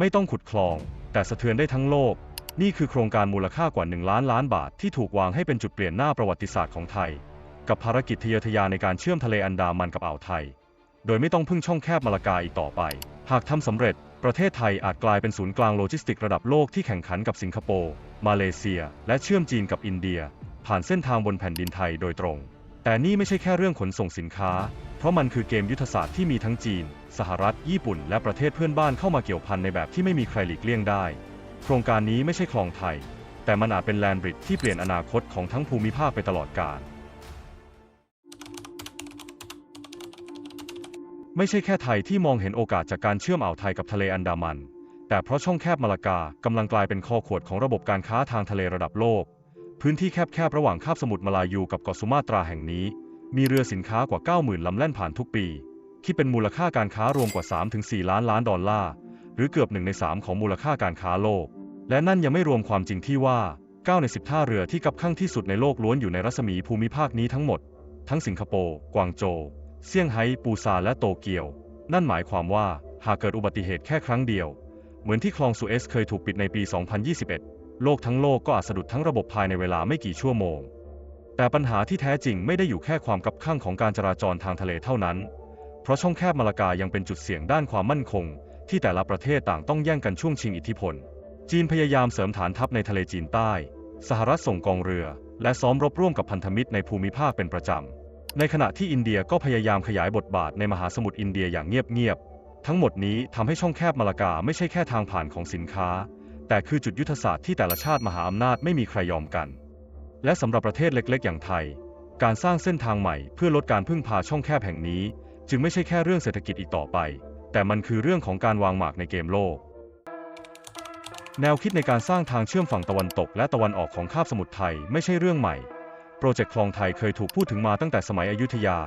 ไม่ต้องขุดคลองแต่สะเทือนได้ทั้งโลกนี่คือโครงการมูลค่ากว่า1 ล้านล้านบาทที่ถูกวางให้เป็นจุดเปลี่ยนหน้าประวัติศาสตร์ของไทยกับภารกิจทะเยอทะยานในการเชื่อมทะเลอันดามันกับอ่าวไทยโดยไม่ต้องพึ่งช่องแคบมาลากาอีกต่อไปหากทำสำเร็จประเทศไทยอาจกลายเป็นศูนย์กลางโลจิสติกระดับโลกที่แข่งขันกับสิงคโปร์มาเลเซียและเชื่อมจีนกับอินเดียผ่านเส้นทางบนแผ่นดินไทยโดยตรงแต่นี่ไม่ใช่แค่เรื่องขนส่งสินค้าเพราะมันคือเกมยุทธศาสตร์ที่มีทั้งจีนสหรัฐญี่ปุ่นและประเทศเพื่อนบ้านเข้ามาเกี่ยวพันในแบบที่ไม่มีใครหลีกเลี่ยงได้โครงการนี้ไม่ใช่คลองไทยแต่มันอาจเป็นแลนด์บริดจ์ที่เปลี่ยนอนาคตของทั้งภูมิภาคไปตลอดกาลไม่ใช่แค่ไทยที่มองเห็นโอกาสจากการเชื่อมอ่าวไทยกับทะเลอันดามันแต่เพราะช่องแคบมาลากากำลังกลายเป็นคอขวดของระบบการค้าทางทะเลระดับโลกพื้นที่แคบๆระหว่างคาบสมุทรมาลายูกับเกาะสุมาตราแห่งนี้มีเรือสินค้ากว่า 90,000 ลำแล่นผ่านทุกปีคิดเป็นมูลค่าการค้ารวมกว่า 3-4 ล้านล้านดอลลาร์หรือเกือบ1 ใน 3ของมูลค่าการค้าโลกและนั่นยังไม่รวมความจริงที่ว่า9 ใน 10ท่าเรือที่คับคั่งที่สุดในโลกล้วนอยู่ในรัศมีภูมิภาคนี้ทั้งหมดทั้งสิงคโปร์กวางโจวเซี่ยงไฮ้ปูซานและโตเกียวนั่นหมายความว่าหากเกิดอุบัติเหตุแค่ครั้งเดียวเหมือนที่คลองสุเอซเคยถูกปิดในปี 2021 โลกทั้งโลกก็อาจสะดุดทั้งระบบภายในเวลาไม่กี่ชั่วโมงแต่ปัญหาที่แท้จริงไม่ได้อยู่แค่ความคับคั่งของการจราจรทางทะเลเท่านั้นเพราะช่องแคบมาลากายังเป็นจุดเสี่ยงด้านความมั่นคงที่แต่ละประเทศต่างต้องแย่งกันช่วงชิงอิทธิพลจีนพยายามเสริมฐานทัพในทะเลจีนใต้สหรัฐส่งกองเรือและซ้อมรบร่วมกับพันธมิตรในภูมิภาคเป็นประจำในขณะที่อินเดียก็พยายามขยายบทบาทในมหาสมุทรอินเดียอย่างเงียบๆทั้งหมดนี้ทำให้ช่องแคบมาลากาไม่ใช่แค่ทางผ่านของสินค้าแต่คือจุดยุทธศาสตร์ที่แต่ละชาติมหาอำนาจไม่มีใครยอมกันและสำหรับประเทศเล็กๆอย่างไทยการสร้างเส้นทางใหม่เพื่อลดการพึ่งพาช่องแคบแห่งนี้จึงไม่ใช่แค่เรื่องเศรษฐกิจอีกต่อไปแต่มันคือเรื่องของการวางหมากในเกมโลกแนวคิดในการสร้างทางเชื่อมฝั่งตะวันตกและตะวันออกของคาบสมุทรไทยไม่ใช่เรื่องใหม่โปรเจกต์คลองไทยเคยถูกพูดถึงมาตั้งแต่สมัยอยุธยา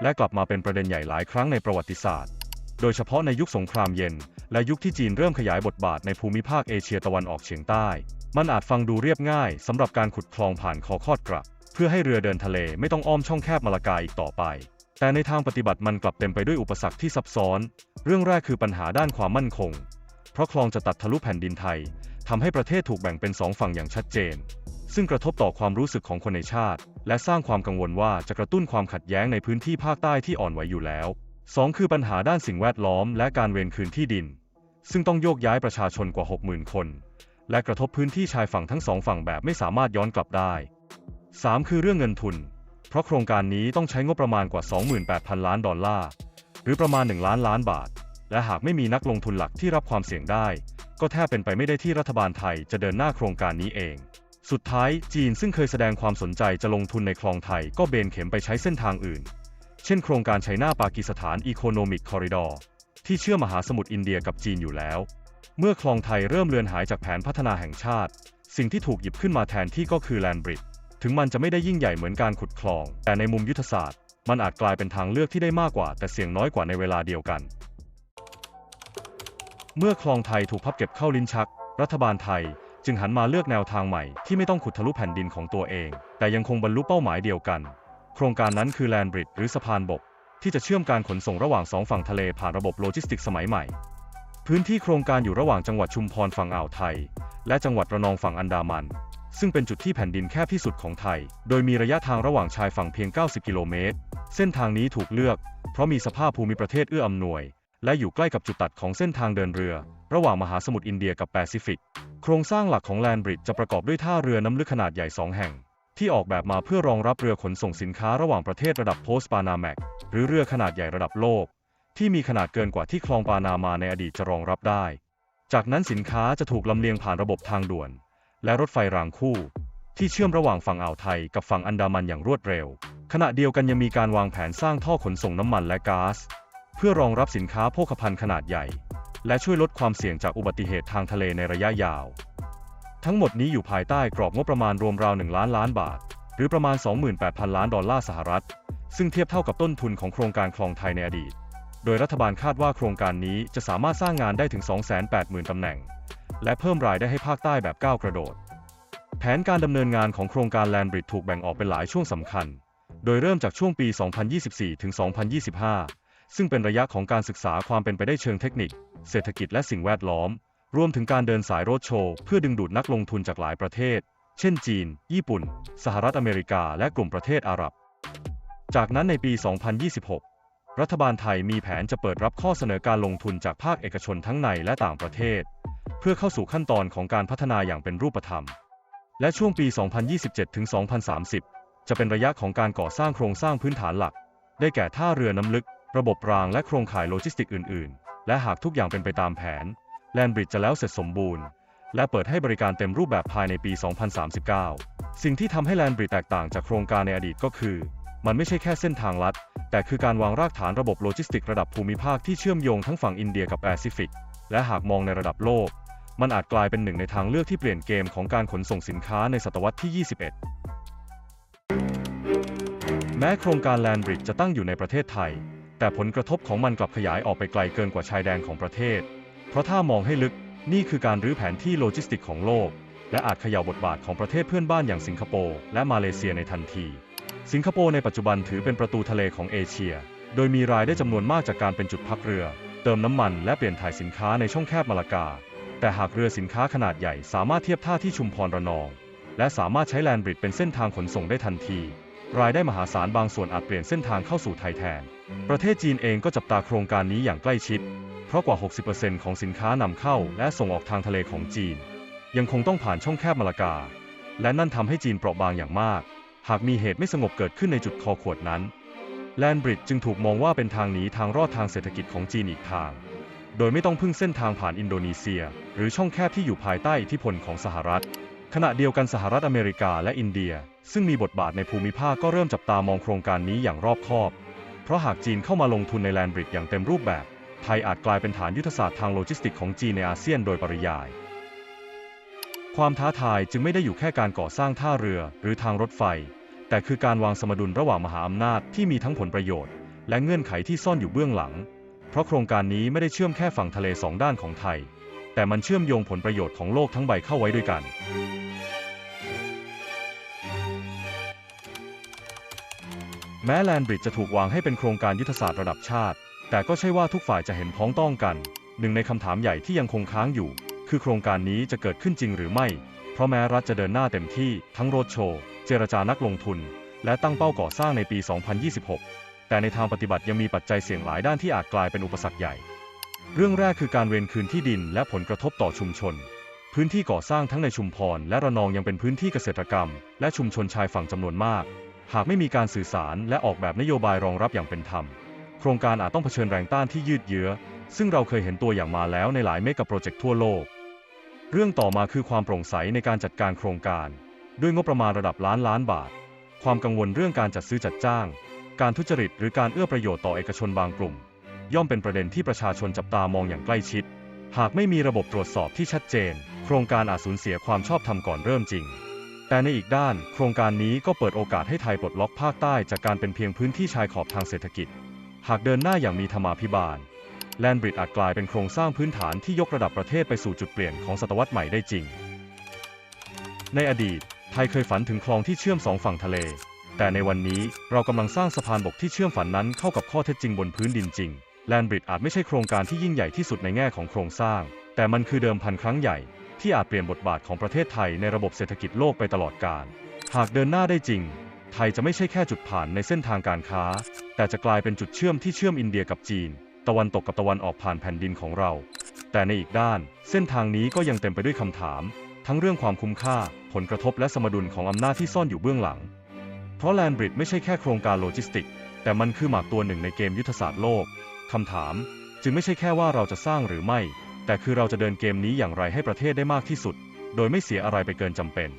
และกลับมาเป็นประเด็นใหญ่หลายครั้งในประวัติศาสตร์โดยเฉพาะในยุคสงครามเย็นและยุคที่จีนเริ่มขยายบทบาทในภูมิภาคเอเชียตะวันออกเฉียงใต้มันอาจฟังดูเรียบง่ายสำหรับการขุดคลองผ่านคอคอดกระเพื่อให้เรือเดินทะเลไม่ต้องอ้อมช่องแคบมาลากาอีกต่อไปแต่ในทางปฏิบัติมันกลับเต็มไปด้วยอุปสรรคที่ซับซ้อนเรื่องแรกคือปัญหาด้านความมั่นคงเพราะคลองจะตัดทะลุแผ่นดินไทยทำให้ประเทศถูกแบ่งเป็น2 ฝั่งอย่างชัดเจนซึ่งกระทบต่อความรู้สึกของคนในชาติและสร้างความกังวลว่าจะกระตุ้นความขัดแย้งในพื้นที่ภาคใต้ที่อ่อนไหวอยู่แล้ว2คือปัญหาด้านสิ่งแวดล้อมและการเวรคืนที่ดินซึ่งต้องโยกย้ายประชาชนกว่า 60,000 คนและกระทบพื้นที่ชายฝั่งทั้ง2 ฝั่งแบบไม่สามารถย้อนกลับได้3คือเรื่องเงินทุนเพราะโครงการนี้ต้องใช้งบประมาณกว่า 28,000 ล้านดอลลาร์หรือประมาณ1 ล้านล้านบาทและหากไม่มีนักลงทุนหลักที่รับความเสี่ยงได้ก็แทบเป็นไปไม่ได้ที่รัฐบาลไทยจะเดินหน้าโครงการนี้เองสุดท้ายจีนซึ่งเคยแสดงความสนใจจะลงทุนในคลองไทยก็เบนเข็มไปใช้เส้นทางอื่นเช่นโครงการไชน่าปากีสถานอีโคโนมิกคอริดอร์ที่เชื่อมมหาสมุทรอินเดียกับจีนอยู่แล้วเมื่อคลองไทยเริ่มเลือนหายจากแผนพัฒนาแห่งชาติสิ่งที่ถูกหยิบขึ้นมาแทนที่ก็คือแลนด์บริดจ์ถึงมันจะไม่ได้ยิ่งใหญ่เหมือนการขุดคลองแต่ในมุมยุทธศาสตร์มันอาจกลายเป็นทางเลือกที่ได้มากกว่าแต่เสี่ยงน้อยกว่าในเวลาเดียวกันเมื่อคลองไทยถูกพับเก็บเข้าลิ้นชักรัฐบาลไทยจึงหันมาเลือกแนวทางใหม่ที่ไม่ต้องขุดทะลุแผ่นดินของตัวเองแต่ยังคงบรรลุเป้าหมายเดียวกันโครงการนั้นคือแลนด์บริดจ์หรือสะพานบกที่จะเชื่อมการขนส่งระหว่าง2 ฝั่งทะเลผ่านระบบโลจิสติกสมัยใหม่พื้นที่โครงการอยู่ระหว่างจังหวัดชุมพรฝั่งอ่าวไทยและจังหวัดระนองฝั่งอันดามันซึ่งเป็นจุดที่แผ่นดินแคบที่สุดของไทยโดยมีระยะทางระหว่างชายฝั่งเพียง90 กิโลเมตรเส้นทางนี้ถูกเลือกเพราะมีสภาพภูมิประเทศเอื้ออำนวยและอยู่ใกล้กับจุดตัดของเส้นทางเดินเรือระหว่างมหาสมุทรอินเดียกับแปซิฟิกโครงสร้างหลักของแลนด์บริดจ์จะประกอบด้วยท่าเรือน้ำลึกขนาดใหญ่2 แห่งที่ออกแบบมาเพื่อรองรับเรือขนส่งสินค้าระหว่างประเทศระดับโพสต์ปานาแมกหรือเรือขนาดใหญ่ระดับโลกที่มีขนาดเกินกว่าที่คลองปานามาในอดีตจะรองรับได้จากนั้นสินค้าจะถูกลำเลียงผ่านระบบทางด่วนและรถไฟรางคู่ที่เชื่อมระหว่างฝั่งอ่าวไทยกับฝั่งอันดามันอย่างรวดเร็วขณะเดียวกันยังมีการวางแผนสร้างท่อขนส่งน้ำมันและก๊าซเพื่อรองรับสินค้าโภคภัณฑ์ขนาดใหญ่และช่วยลดความเสี่ยงจากอุบัติเหตุทางทะเลในระยะยาวทั้งหมดนี้อยู่ภายใต้กรอบงบประมาณรวมราว1 ล้านล้านบาทหรือประมาณ 28,000 ล้านดอลลาร์สหรัฐซึ่งเทียบเท่ากับต้นทุนของโครงการคลองไทยในอดีตโดยรัฐบาลคาดว่าโครงการนี้จะสามารถสร้างงานได้ถึง 280,000 ตำแหน่งและเพิ่มรายได้ให้ภาคใต้แบบก้าวกระโดดแผนการดำเนินงานของโครงการแลนด์บริดจ์ถูกแบ่งออกเป็นหลายช่วงสำคัญโดยเริ่มจากช่วงปี 2024 ถึง 2025 ซึ่งเป็นระยะของการศึกษาความเป็นไปได้เชิงเทคนิคเศรษฐกิจและสิ่งแวดล้อม รวมถึงการเดินสายโรดโชว์เพื่อดึงดูดนักลงทุนจากหลายประเทศเช่นจีนญี่ปุ่นสหรัฐอเมริกาและกลุ่มประเทศอาหรับจากนั้นในปี 2026 รัฐบาลไทยมีแผนจะเปิดรับข้อเสนอการลงทุนจากภาคเอกชนทั้งในและต่างประเทศเพื่อเข้าสู่ขั้นตอนของการพัฒนาอย่างเป็นรูปธรรมและช่วงปี 2027 ถึง 2030 จะเป็นระยะของการก่อสร้างโครงสร้างพื้นฐานหลักได้แก่ท่าเรือน้ำลึกระบบรางและโครงข่ายโลจิสติกอื่นๆและหากทุกอย่างเป็นไปตามแผนแลนด์บริดจ์จะแล้วเสร็จสมบูรณ์และเปิดให้บริการเต็มรูปแบบภายในปี 2039 สิ่งที่ทำให้แลนด์บริดจ์แตกต่างจากโครงการในอดีตก็คือมันไม่ใช่แค่เส้นทางลัดแต่คือการวางรากฐานระบบโลจิสติกระดับภูมิภาคที่เชื่อมโยงทั้งฝั่งอินเดียกับแปซิฟิกและหากมองในระดับโลกมันอาจกลายเป็นหนึ่งในทางเลือกที่เปลี่ยนเกมของการขนส่งสินค้าในศตวรรษที่ 21 แม้โครงการแลนด์บริดจ์จะตั้งอยู่ในประเทศไทยแต่ผลกระทบของมันกลับขยายออกไปไกลเกินกว่าชายแดนของประเทศเพราะถ้ามองให้ลึกนี่คือการรื้อแผนที่โลจิสติกของโลกและอาจเขย่าบทบาทของประเทศเพื่อนบ้านอย่างสิงคโปร์และมาเลเซียในทันทีสิงคโปร์ในปัจจุบันถือเป็นประตูทะเลของเอเชียโดยมีรายได้จำนวนมากจากการเป็นจุดพักเรือเติมน้ำมันและเปลี่ยนถ่ายสินค้าในช่องแคบมาลากาแต่หากเรือสินค้าขนาดใหญ่สามารถเทียบท่าที่ชุมพรระนองและสามารถใช้แลนด์บริดจ์เป็นเส้นทางขนส่งได้ทันทีรายได้มหาศาลบางส่วนอาจเปลี่ยนเส้นทางเข้าสู่ไทยแทนประเทศจีนเองก็จับตาโครงการนี้อย่างใกล้ชิดเพราะกว่า 60% ของสินค้านำเข้าและส่งออกทางทะเลของจีนยังคงต้องผ่านช่องแคบมาลากาและนั่นทำให้จีนเปราะบางอย่างมากหากมีเหตุไม่สงบเกิดขึ้นในจุดคอขวดนั้นแลนด์บริดจ์จึงถูกมองว่าเป็นทางหนีทางรอดทางเศรษฐกิจของจีนอีกทางโดยไม่ต้องพึ่งเส้นทางผ่านอินโดนีเซียหรือช่องแคบที่อยู่ภายใต้อิทธิพลของสหรัฐขณะเดียวกันสหรัฐอเมริกาและอินเดียซึ่งมีบทบาทในภูมิภาคก็เริ่มจับตามองโครงการนี้อย่างรอบคอบเพราะหากจีนเข้ามาลงทุนในแลนด์บริดจ์อย่างเต็มรูปแบบไทยอาจกลายเป็นฐานยุทธศาสตร์ทางโลจิสติกของจีนในอาเซียนโดยปริยายความท้าทายจึงไม่ได้อยู่แค่การก่อสร้างท่าเรือหรือทางรถไฟแต่คือการวางสมดุลระหว่างมหาอำนาจที่มีทั้งผลประโยชน์และเงื่อนไขที่ซ่อนอยู่เบื้องหลังเพราะโครงการนี้ไม่ได้เชื่อมแค่ฝั่งทะเลสองด้านของไทยแต่มันเชื่อมโยงผลประโยชน์ของโลกทั้งใบเข้าไว้ด้วยกันแม้แลนด์บริดจ์จะถูกวางให้เป็นโครงการยุทธศาสตร์ระดับชาติแต่ก็ใช่ว่าทุกฝ่ายจะเห็นพ้องต้องกันหนึ่งในคำถามใหญ่ที่ยังคงค้างอยู่คือโครงการนี้จะเกิดขึ้นจริงหรือไม่เพราะแม้รัฐจะเดินหน้าเต็มที่ทั้งโรดโชว์เจรจานักลงทุนและตั้งเป้าก่อสร้างในปี 2026 แต่ในทางปฏิบัติยังมีปัจจัยเสี่ยงหลายด้านที่อาจกลายเป็นอุปสรรคใหญ่เรื่องแรกคือการเวรคืนที่ดินและผลกระทบต่อชุมชนพื้นที่ก่อสร้างทั้งในชุมพรและระนองยังเป็นพื้นที่เกษตรกรรมและชุมชนชายฝั่งจำนวนมากหากไม่มีการสื่อสารและออกแบบนโยบายรองรับอย่างเป็นธรรมโครงการอาจต้องเผชิญแรงต้านที่ยืดเยื้อซึ่งเราเคยเห็นตัวอย่างมาแล้วในหลายเมกะโปรเจกต์ทั่วโลกเรื่องต่อมาคือความโปร่งใสในการจัดการโครงการด้วยงบประมาณระดับล้านบาทความกังวลเรื่องการจัดซื้อจัดจ้างการทุจริตหรือการเอื้อประโยชน์ต่อเอกชนบางกลุ่มย่อมเป็นประเด็นที่ประชาชนจับตามองอย่างใกล้ชิดหากไม่มีระบบตรวจสอบที่ชัดเจนโครงการอาจสูญเสียความชอบธรรมก่อนเริ่มจริงแต่ในอีกด้านโครงการนี้ก็เปิดโอกาสให้ไทยปลดล็อกภาคใต้จากการเป็นเพียงพื้นที่ชายขอบทางเศรษฐกิจหากเดินหน้าอย่างมีธรรมาภิบาลแลนด์บริดจ์อาจกลายเป็นโครงสร้างพื้นฐานที่ยกระดับประเทศไปสู่จุดเปลี่ยนของศตวรรษใหม่ได้จริงในอดีตไทยเคยฝันถึงคลองที่เชื่อมสองฝั่งทะเลแต่ในวันนี้เรากำลังสร้างสะพานบกที่เชื่อมฝันนั้นเข้ากับข้อเท็จจริงบนพื้นดินจริงแลนด์บริดจ์อาจไม่ใช่โครงการที่ยิ่งใหญ่ที่สุดในแง่ของโครงสร้างแต่มันคือเดิมพันครั้งใหญ่ที่อาจเปลี่ยนบทบาทของประเทศไทยในระบบเศรษฐกิจโลกไปตลอดกาลหากเดินหน้าได้จริงไทยจะไม่ใช่แค่จุดผ่านในเส้นทางการค้าแต่จะกลายเป็นจุดเชื่อมที่เชื่อมอินเดียกับจีนตะวันตกกับตะวันออกผ่านแผ่นดินของเราแต่ในอีกด้านเส้นทางนี้ก็ยังเต็มไปด้วยคำถามทั้งเรื่องความคุ้มค่าผลกระทบและสมดุลของอำนาจที่ซ่อนอยู่เบื้องหลังเพราะแลนด์บริดจ์ไม่ใช่แค่โครงการโลจิสติกแต่มันคือหมากตัวหนึ่งในเกมยุทธศาสตร์โลกคำถามจึงไม่ใช่แค่ว่าเราจะสร้างหรือไม่แต่คือเราจะเดินเกมนี้อย่างไรให้ประเทศได้มากที่สุดโดยไม่เสียอะไรไปเกินจำเป็น